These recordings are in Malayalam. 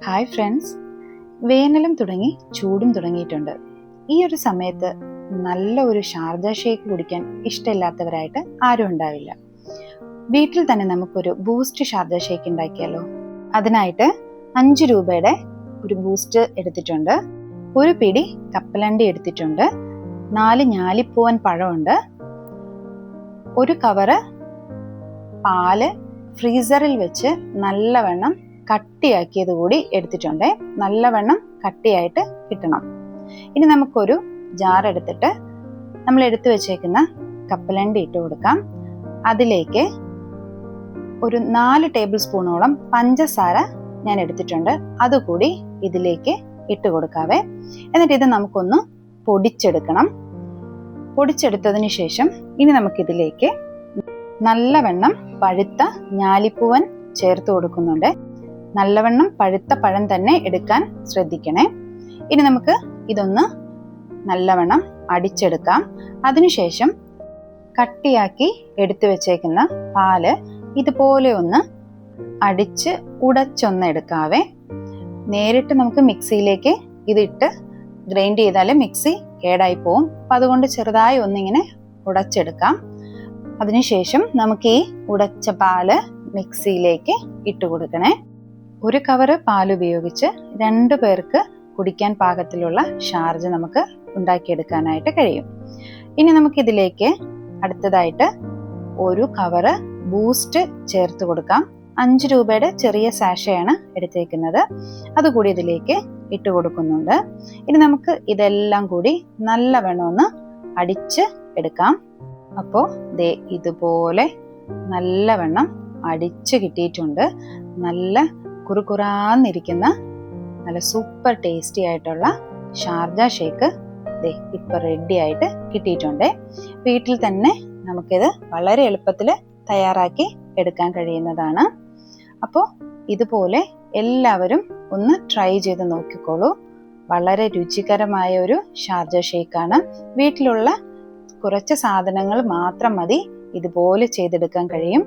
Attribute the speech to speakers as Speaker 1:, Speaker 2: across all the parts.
Speaker 1: ഹായ് ഫ്രണ്ട്സ്, വേനലും തുടങ്ങി ചൂടും തുടങ്ങിയിട്ടുണ്ട്. ഈ ഒരു സമയത്ത് നല്ല ഒരു ഷാർജ ഷേക്ക് കുടിക്കാൻ ഇഷ്ടമില്ലാത്തവരായിട്ട് ആരും ഉണ്ടാവില്ല. വീട്ടിൽ തന്നെ നമുക്കൊരു ബൂസ്റ്റ് ഷാർജ ഷേക്ക് ഉണ്ടാക്കിയാലോ. അതിനായിട്ട് 5 രൂപയുടെ ഒരു ബൂസ്റ്റ് എടുത്തിട്ടുണ്ട്, ഒരു പിടി കപ്പലണ്ടി എടുത്തിട്ടുണ്ട്, 4 ഞാലിപ്പൂവൻ പഴമുണ്ട്, ഒരു കവറ് പാല് ഫ്രീസറിൽ വെച്ച് നല്ലവണ്ണം കട്ടിയാക്കിയത് കൂടി എടുത്തിട്ടുണ്ട്. നല്ലവണ്ണം കട്ടിയായിട്ട് കിട്ടണം. ഇനി നമുക്കൊരു ജാർ എടുത്തിട്ട് നമ്മൾ എടുത്തു വെച്ചേക്കുന്ന കപ്പലണ്ടി ഇട്ട് കൊടുക്കാം. അതിലേക്ക് ഒരു 4 ടേബിൾ സ്പൂണോളം പഞ്ചസാര ഞാൻ എടുത്തിട്ടുണ്ട്, അതുകൂടി ഇതിലേക്ക് ഇട്ട് കൊടുക്കാവേ. എന്നിട്ട് ഇത് നമുക്കൊന്ന് പൊടിച്ചെടുക്കണം. പൊടിച്ചെടുത്തതിന് ശേഷം ഇനി നമുക്കിതിലേക്ക് നല്ലവണ്ണം പഴുത്ത ഞാലിപ്പൂവൻ ചേർത്ത് കൊടുക്കുന്നുണ്ട്. നല്ലവണ്ണം പഴുത്ത പഴം തന്നെ എടുക്കാൻ ശ്രദ്ധിക്കണേ. ഇനി നമുക്ക് ഇതൊന്ന് നല്ലവണ്ണം അടിച്ചെടുക്കാം. അതിനുശേഷം കട്ടിയാക്കി എടുത്തു വെച്ചേക്കുന്ന പാല് ഇതുപോലെ ഒന്ന് അടിച്ച് ഉടച്ചൊന്ന് എടുക്കാവേ. നേരിട്ട് നമുക്ക് മിക്സിയിലേക്ക് ഇതിട്ട് ഗ്രൈൻഡ് ചെയ്താൽ മിക്സി കേടായി പോവും. അപ്പം അതുകൊണ്ട് ചെറുതായി ഒന്നിങ്ങനെ ഉടച്ചെടുക്കാം. അതിനുശേഷം നമുക്ക് ഈ ഉടച്ച പാല് മിക്സിയിലേക്ക് ഇട്ട് കൊടുക്കണേ. ഒരു കവറ് പാൽ ഉപയോഗിച്ച് 2 പേർക്ക് കുടിക്കാൻ പാകത്തിലുള്ള ഷാർജ നമുക്ക് ഉണ്ടാക്കിയെടുക്കാനായിട്ട് കഴിയും. ഇനി നമുക്കിതിലേക്ക് അടുത്തതായിട്ട് ഒരു കവറ് ബൂസ്റ്റ് ചേർത്ത് കൊടുക്കാം. 5 രൂപയുടെ ചെറിയ സാഷയാണ് എടുത്തേക്കുന്നത്, അതുകൂടി ഇതിലേക്ക് ഇട്ട് കൊടുക്കുന്നുണ്ട്. ഇനി നമുക്ക് ഇതെല്ലാം കൂടി നല്ലവണ്ണം ഒന്ന് അടിച്ച് എടുക്കാം. അപ്പോൾ ദേ ഇതുപോലെ നല്ലവണ്ണം അടിച്ച് കിട്ടിയിട്ടുണ്ട്. നല്ല കുറുകുറാന്നിരിക്കുന്ന നല്ല സൂപ്പർ ടേസ്റ്റി ആയിട്ടുള്ള ഷാർജ ഷേക്ക് ദേ ഇപ്പം റെഡി ആയിട്ട് കിട്ടിയിട്ടുണ്ട്. വീട്ടിൽ തന്നെ നമുക്കിത് വളരെ എളുപ്പത്തിൽ തയ്യാറാക്കി എടുക്കാൻ കഴിയുന്നതാണ്. അപ്പോൾ ഇതുപോലെ എല്ലാവരും ഒന്ന് ട്രൈ ചെയ്ത് നോക്കിക്കോളൂ. വളരെ രുചികരമായ ഒരു ഷാർജ ഷേക്കാണ്. വീട്ടിലുള്ള കുറച്ച് സാധനങ്ങൾ മാത്രം മതി ഇതുപോലെ ചെയ്തെടുക്കാൻ കഴിയും.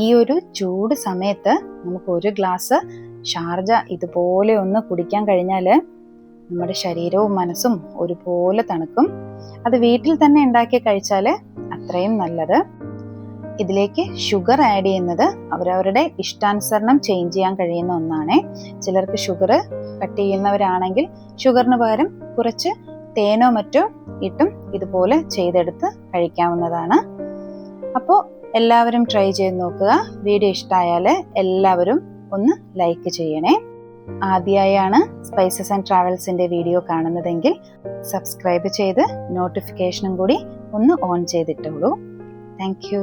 Speaker 1: ഈ ഒരു ചൂട് സമയത്ത് നമുക്ക് ഒരു ഗ്ലാസ് ഷാർജ ഇതുപോലെ ഒന്ന് കുടിക്കാൻ കഴിഞ്ഞാൽ നമ്മുടെ ശരീരവും മനസ്സും ഒരുപോലെ തണുക്കും. അത് വീട്ടിൽ തന്നെ ഉണ്ടാക്കി കഴിച്ചാൽ അത്രയും നല്ലത്. ഇതിലേക്ക് ഷുഗർ ആഡ് ചെയ്യുന്നത് അവരവരുടെ ഇഷ്ടാനുസരണം ചേഞ്ച് ചെയ്യാൻ കഴിയുന്ന ഒന്നാണ്. ചിലർക്ക് ഷുഗർ കട്ട് ചെയ്യുന്നവരാണെങ്കിൽ ഷുഗറിന് പകരം കുറച്ച് തേനോ മറ്റോ ഇട്ടും ഇതുപോലെ ചെയ്തെടുത്ത് കഴിക്കാവുന്നതാണ്. അപ്പോൾ എല്ലാവരും ട്രൈ ചെയ്ത് നോക്കുക. വീഡിയോ ഇഷ്ടമായാൽ എല്ലാവരും ഒന്ന് ലൈക്ക് ചെയ്യണേ. ആദ്യമായാണ് സ്പൈസസ് ആൻഡ് ട്രാവൽസിൻ്റെ വീഡിയോ കാണുന്നതെങ്കിൽ സബ്സ്ക്രൈബ് ചെയ്ത് നോട്ടിഫിക്കേഷനും കൂടി ഒന്ന് ഓൺ ചെയ്തിട്ടുള്ളൂ. Thank you.